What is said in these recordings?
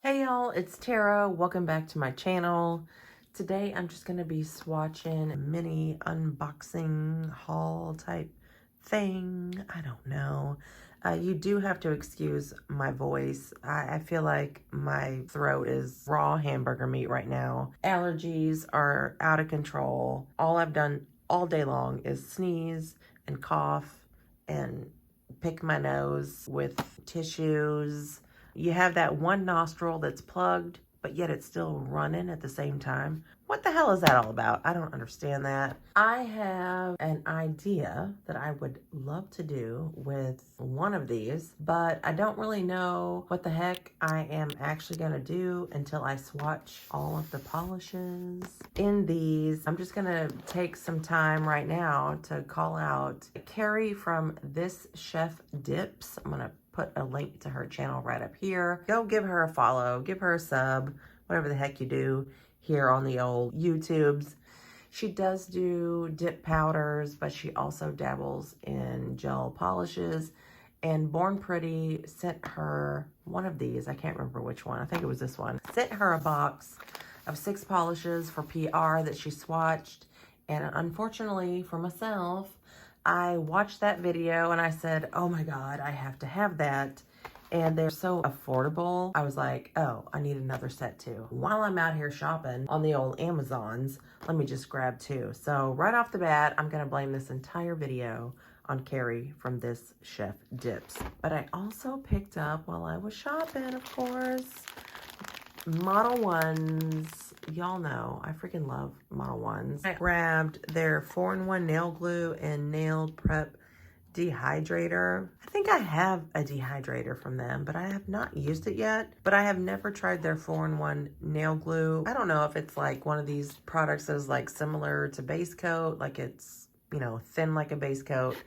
Hey y'all, it's Tara. Welcome back to my channel. Today I'm just going to be swatching a mini unboxing haul type thing. I don't know. You do have to excuse my voice. I feel like my throat is raw hamburger meat right now. Allergies are out of control. All I've done all day long is sneeze and cough and pick my nose with tissues. You have that one nostril that's plugged, but yet it's still running at the same time. What the hell is that all about? I don't understand that. I have an idea that I would love to do with one of these, but I don't really know what the heck I am actually going to do until I swatch all of the polishes in these. I'm just going to take some time right now to call out Carrie from This Chef Dips. I'm going to put a link to her channel right up here. Go give her a follow, give her a sub, whatever the heck you do here on the old YouTubes. She does do dip powders, but she also dabbles in gel polishes. And Born Pretty sent her one of these. I can't remember which one. I think it was this one. Sent her a box of 6 polishes for PR that she swatched. And unfortunately for myself, I watched that video and I said, oh my God, I have to have that. And they're so affordable. I was like, oh, I need another set too. While I'm out here shopping on the old Amazons, let me just grab 2. So right off the bat, I'm gonna blame this entire video on Carrie from This Chef Dips. But I also picked up, while I was shopping, of course, Model 1s. Y'all know I freaking love Model 1s. I grabbed their 4-in-1 nail glue and nail prep dehydrator. I think I have a dehydrator from them, but I have not used it yet. But I have never tried their 4-in-1 nail glue. I don't know if it's like one of these products that is like similar to base coat, like it's, you know, thin like a base coat,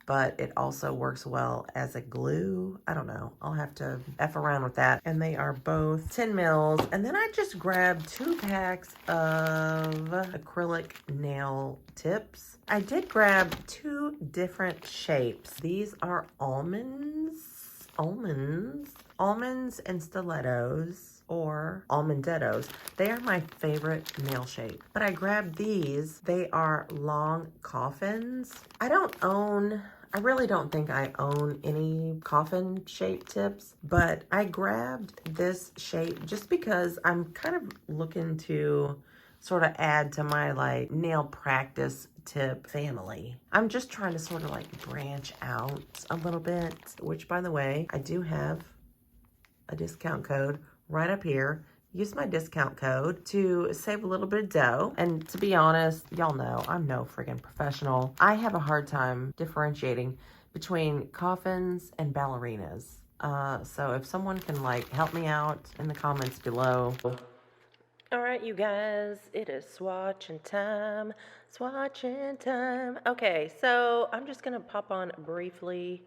but it also works well as a glue. I don't know. I'll have to F around with that. And they are both 10 mils. And then I just grabbed 2 packs of acrylic nail tips. I did grab 2 different shapes. These are almonds and stilettos, or almondettos. They are my favorite nail shape. But I grabbed these. They are long coffins. I really don't think I own any coffin shape tips, but I grabbed this shape just because I'm kind of looking to sort of add to my like nail practice tip family. I'm just trying to sort of like branch out a little bit, which by the way, I do have a discount code right up here. Use my discount code to save a little bit of dough. And to be honest, y'all know I'm no friggin' professional. I have a hard time differentiating between coffins and ballerinas. So if someone can like help me out in the comments below. All right, you guys, it is swatching time. Swatching time. Okay, so I'm just gonna pop on briefly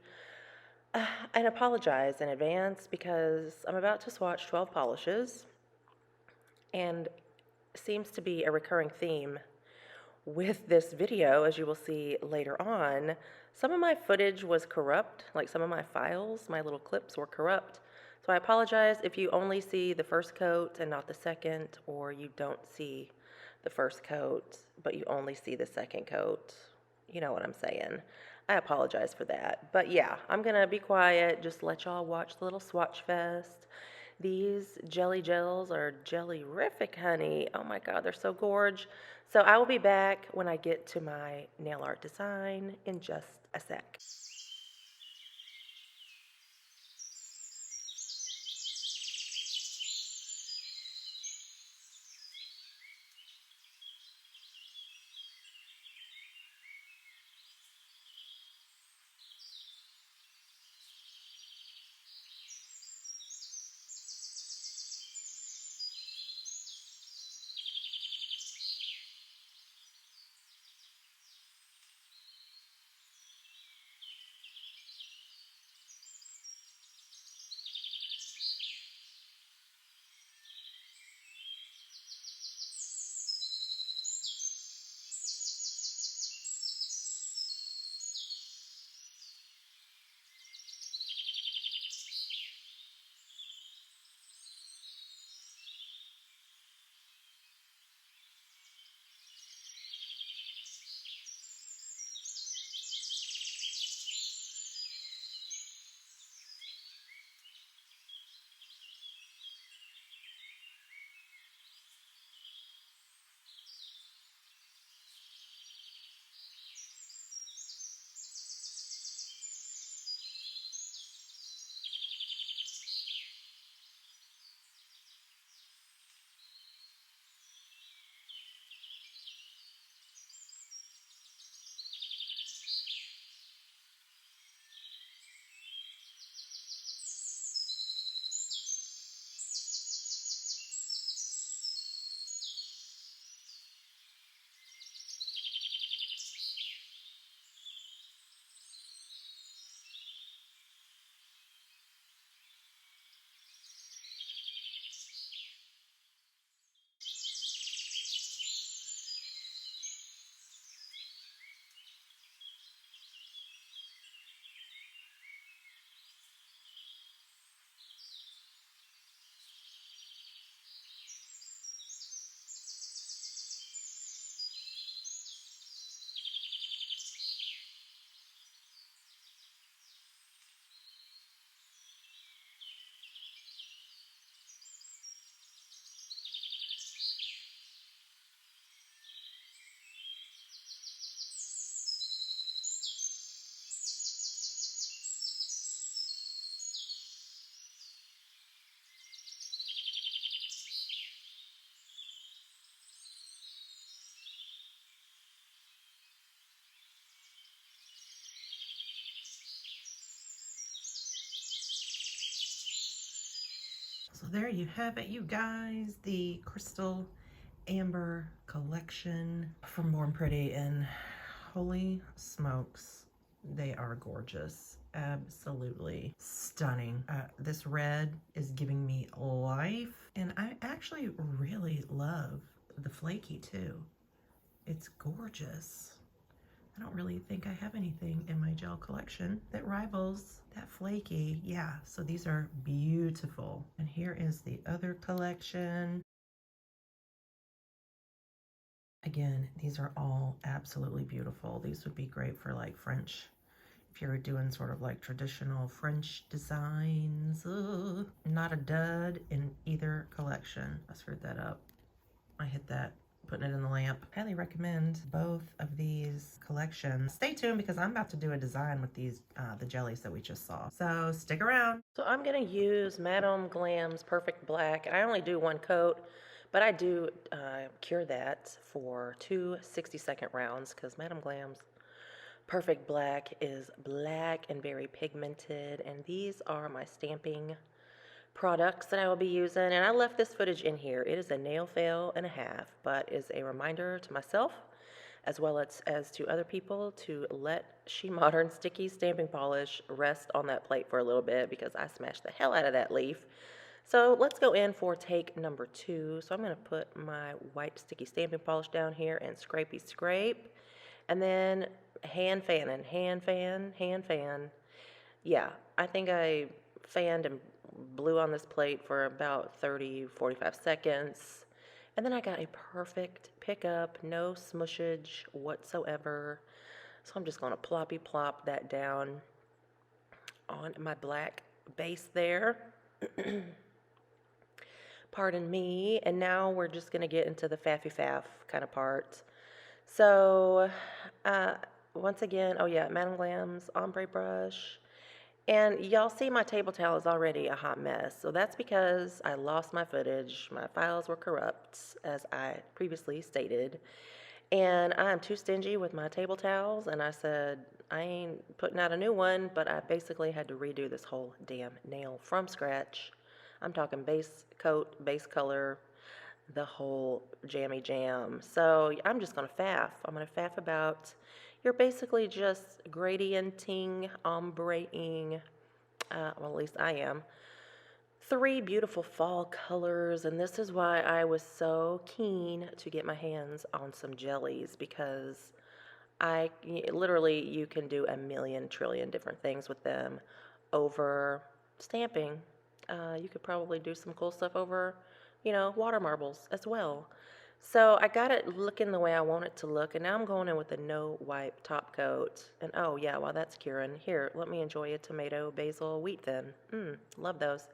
and apologize in advance because I'm about to swatch 12 polishes. And seems to be a recurring theme with this video, as you will see later on. Some of my footage was corrupt, like some of my files, my little clips were corrupt. So I apologize if you only see the first coat and not the second, or you don't see the first coat, but you only see the second coat. You know what I'm saying. I apologize for that. But yeah, I'm gonna be quiet, just let y'all watch the little swatch fest. These jelly gels are jelly-rific, honey. Oh my God, they're so gorge. So I will be back when I get to my nail art design in just a sec. there you have it, you guys. The Crystal Amber collection from Born Pretty, and holy smokes, they are gorgeous. Absolutely stunning. This red is giving me life, and I actually really love the flaky too. It's gorgeous. I don't really think I have anything in my gel collection that rivals that flaky. Yeah, so these are beautiful. And here is the other collection. Again, these are all absolutely beautiful. These would be great for like French, if you're doing sort of like traditional French designs. Ugh. Not a dud in either collection. I screwed that up. I hit that putting it in the lamp. Highly recommend both of these collections. Stay tuned because I'm about to do a design with these, the jellies that we just saw. So stick around. So I'm gonna use Madame Glam's Perfect Black. I only do one coat, but I do cure that for 2 60-second rounds because Madame Glam's Perfect Black is black and very pigmented, and these are my stamping products that I will be using. And I left this footage in here. It is a nail fail and a half, but is a reminder to myself as well as to other people to let SheModern sticky stamping polish rest on that plate for a little bit because I smashed the hell out of that leaf. So let's go in for take number 2. So I'm going to put my white sticky stamping polish down here and scrapey scrape, and then hand fanning, hand fan, hand fan. Yeah, I think I fanned and blew on this plate for about 30-45 seconds. And then I got a perfect pickup, no smushage whatsoever. So I'm just going to ploppy plop that down on my black base there. Pardon me. And now we're just going to get into the faffy faff kind of part. So, once again, oh yeah, Madame Glam's Ombre brush. And y'all see my table towel is already a hot mess. So that's because I lost my footage. My files were corrupt, as I previously stated. And I'm too stingy with my table towels. And I said, I ain't putting out a new one, but I basically had to redo this whole damn nail from scratch. I'm talking base coat, base color, the whole jammy jam. So I'm just gonna faff. I'm gonna faff about, you're basically just gradienting, ombreing, well at least I am, 3 beautiful fall colors, and this is why I was so keen to get my hands on some jellies, because literally you can do a million trillion different things with them over stamping. You could probably do some cool stuff over, you know, water marbles as well. So I got it looking the way I want it to look, and now I'm going in with a no wipe top coat. And oh yeah, while that's curing, here, let me enjoy a tomato basil wheat thin. Love those.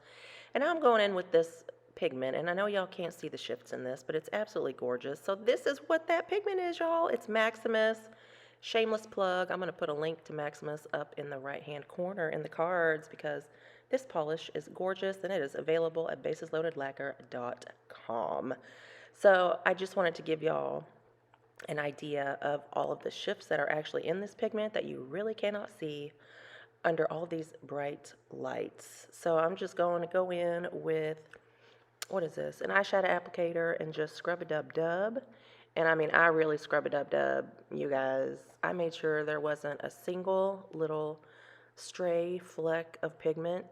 And now I'm going in with this pigment, and I know y'all can't see the shifts in this, but it's absolutely gorgeous. So this is what that pigment is, y'all. It's Maximus. Shameless plug. I'm going to put a link to Maximus up in the right hand corner in the cards because this polish is gorgeous and it is available at basisloadedlacquer.com. So I just wanted to give y'all an idea of all of the shifts that are actually in this pigment that you really cannot see under all these bright lights. So I'm just going to go in with, what is this, an eyeshadow applicator, and just scrub a dub dub. And I mean, I really scrub a dub dub, you guys. I made sure there wasn't a single little stray fleck of pigment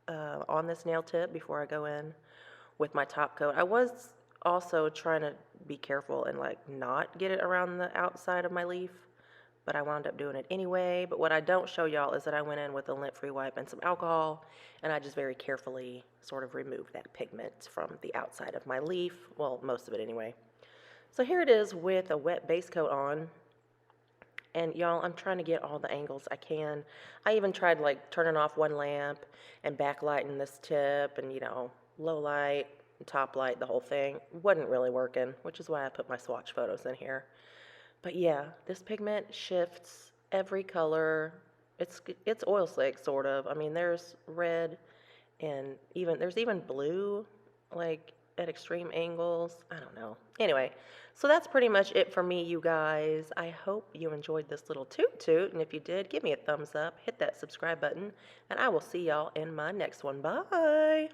on this nail tip before I go in with my top coat. I was also trying to be careful and like not get it around the outside of my leaf, but I wound up doing it anyway. But what I don't show y'all is that I went in with a lint-free wipe and some alcohol, and I just very carefully sort of removed that pigment from the outside of my leaf. Well, most of it anyway. So here it is with a wet base coat on. And y'all, I'm trying to get all the angles I can. I even tried like turning off one lamp and backlighting this tip and, you know, low light, top light, the whole thing. Wasn't really working, which is why I put my swatch photos in here. But yeah, this pigment shifts every color. It's oil slick, sort of. I mean, there's red and there's even blue, like at extreme angles. I don't know. Anyway, so that's pretty much it for me, you guys. I hope you enjoyed this little toot, and if you did, give me a thumbs up, hit that subscribe button, and I will see y'all in my next one. Bye!